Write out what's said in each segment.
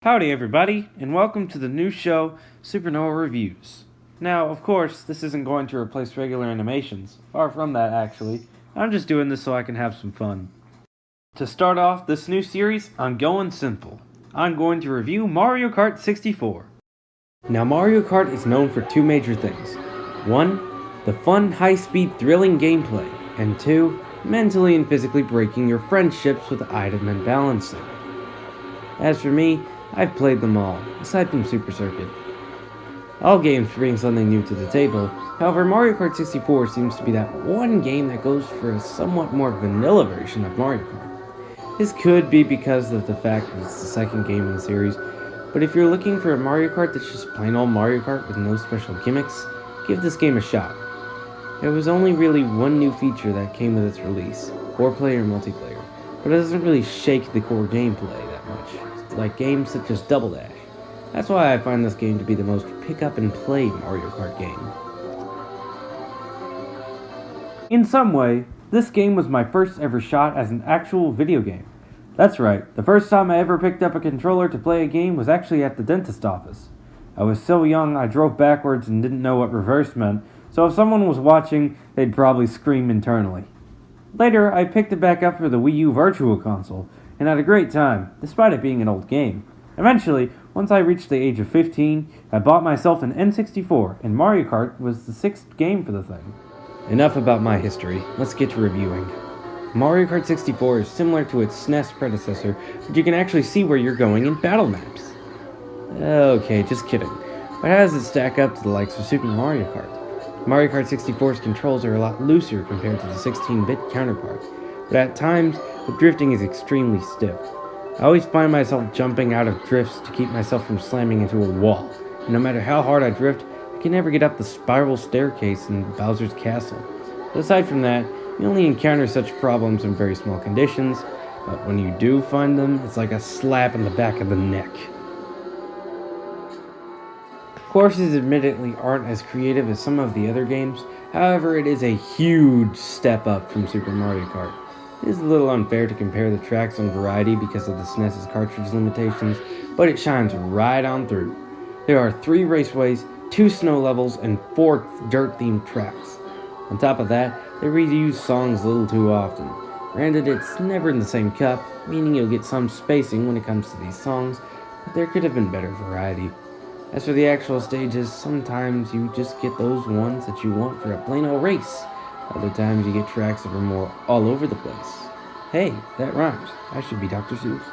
Howdy everybody, and welcome to the new show, Supernova Reviews. Now, of course, this isn't going to replace regular animations. Far from that, actually. I'm just doing this so I can have some fun. To start off this new series, I'm going simple. I'm going to review Mario Kart 64. Now, Mario Kart is known for two major things. One, the fun, high-speed, thrilling gameplay. And two, mentally and physically breaking your friendships with item and balancing. As for me, I've played them all, aside from Super Circuit. All games bring something new to the table, however Mario Kart 64 seems to be that one game that goes for a somewhat more vanilla version of Mario Kart. This could be because of the fact that it's the second game in the series, but if you're looking for a Mario Kart that's just plain old Mario Kart with no special gimmicks, give this game a shot. There was only really one new feature that came with its release, 4-player multiplayer, but it doesn't really shake the core gameplay that much, like games such as Double Dash. That's why I find this game to be the most pick up and play Mario Kart game. In some way, this game was my first ever shot as an actual video game. That's right, the first time I ever picked up a controller to play a game was actually at the dentist office. I was so young I drove backwards and didn't know what reverse meant, so if someone was watching, they'd probably scream internally. Later, I picked it back up for the Wii U Virtual Console, and had a great time, despite it being an old game. Eventually, once I reached the age of 15, I bought myself an N64, and Mario Kart was the 6th game for the thing. Enough about my history, let's get to reviewing. Mario Kart 64 is similar to its SNES predecessor, but you can actually see where you're going in battle maps. Okay, just kidding. But how does it stack up to the likes of Super Mario Kart? Mario Kart 64's controls are a lot looser compared to the 16-bit counterpart, but at times, the drifting is extremely stiff. I always find myself jumping out of drifts to keep myself from slamming into a wall, and no matter how hard I drift, I can never get up the spiral staircase in Bowser's Castle. But aside from that, you only encounter such problems in very small conditions, but when you do find them, it's like a slap in the back of the neck. Courses admittedly aren't as creative as some of the other games, however it is a huge step up from Super Mario Kart. It is a little unfair to compare the tracks on variety because of the SNES's cartridge limitations, but it shines right on through. There are 3 raceways, 2 snow levels, and 4 dirt-themed tracks. On top of that, they reuse songs a little too often. Granted, it's never in the same cup, meaning you'll get some spacing when it comes to these songs, but there could have been better variety. As for the actual stages, sometimes you just get those ones that you want for a plain old race. Other times you get tracks that are more all over the place. Hey, that rhymes. I should be Dr. Seuss.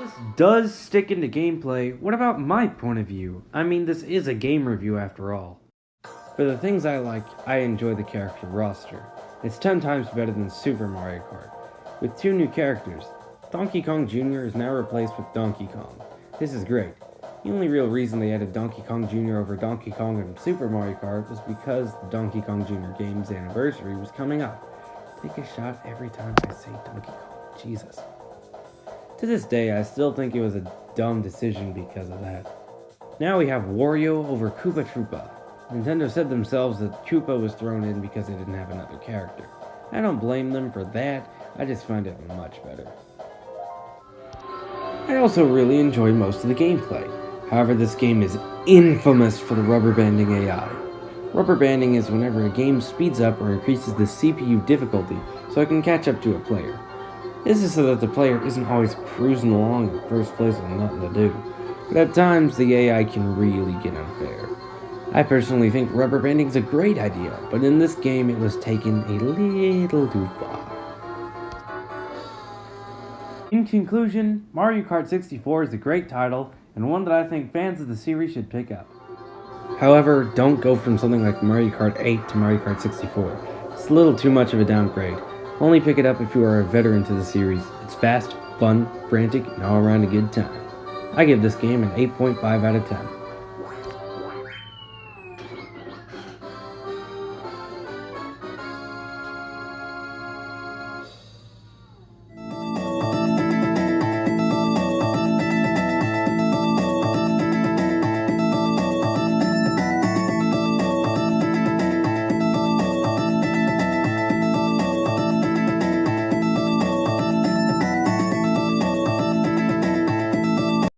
This does stick into gameplay. What about my point of view? I mean, this is a game review after all. For the things I like, I enjoy the character roster. It's 10 times better than Super Mario Kart. With 2 new characters, Donkey Kong Jr. is now replaced with Donkey Kong. This is great. The only real reason they added Donkey Kong Jr. over Donkey Kong in Super Mario Kart was because the Donkey Kong Jr. game's anniversary was coming up. Take a shot every time I say Donkey Kong. Jesus. To this day, I still think it was a dumb decision because of that. Now we have Wario over Koopa Troopa. Nintendo said themselves that Koopa was thrown in because they didn't have another character. I don't blame them for that, I just find it much better. I also really enjoy most of the gameplay. However, this game is infamous for the rubber banding AI. Rubber banding is whenever a game speeds up or increases the CPU difficulty so it can catch up to a player. This is so that the player isn't always cruising along in first place with nothing to do, but at times the AI can really get unfair. I personally think rubber banding is a great idea, but in this game it was taken a little too far. In conclusion, Mario Kart 64 is a great title, and one that I think fans of the series should pick up. However, don't go from something like Mario Kart 8 to Mario Kart 64. It's a little too much of a downgrade. Only pick it up if you are a veteran to the series. It's fast, fun, frantic, and all around a good time. I give this game an 8.5 out of 10.